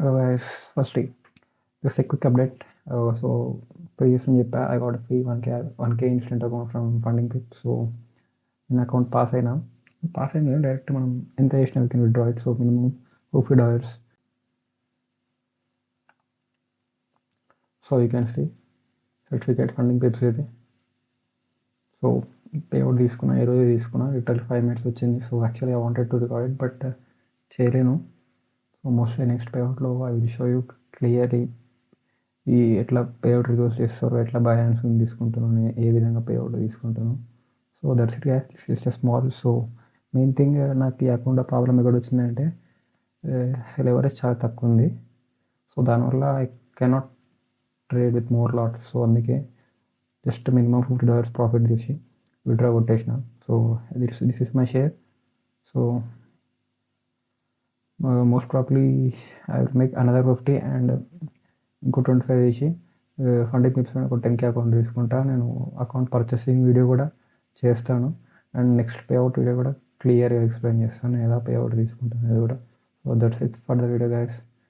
Otherwise, firstly, just a quick update. So previously I got a free 1K instant account from Funding Pip. So in account pass now. Pass direct we can withdraw it. So minimum $50. So you can see certificate Funding Pips. So payout తీసుకున్నా ఈ రోజు తీసుకున్నా literal 5 minutes వచ్చింది. So actually I wanted to record it but చేయలేను. So mostly next పేఅవుట్లో I will show you clearly ఈ ఎట్లా payout request చేస్తారో, ఎట్లా బయాన్స్ తీసుకుంటున్నాను, ఏ విధంగా పేఅవుట్ తీసుకుంటాను. So that's it guys, it's just small. So main thing నాకు ఈ అకౌంట్లో ప్రాబ్లం ఎక్కడ వచ్చిందంటే లెవరేజ్ చాలా తక్కువ ఉంది. సో దానివల్ల I cannot trade with more lot. So అందుకే జస్ట్ మినిమం $50 ప్రాఫిట్ తీసి విత్డ్రా కొట్టేసిన. So this is my share. So most probably I will make another 50 and ఇంకో 25 వేసి ఫండింగ్ పిప్స్ ఒక 10K అకౌంట్ తీసుకుంటా. నేను అకౌంట్ పర్చేసింగ్ వీడియో కూడా చేస్తాను అండ్ నెక్స్ట్ పేఅవుట్ వీడియో కూడా క్లియర్గా ఎక్స్ప్లెయిన్ చేస్తాను ఎలా పేఅవుట్ తీసుకుంటాను అది కూడా. So that's it for the video guys.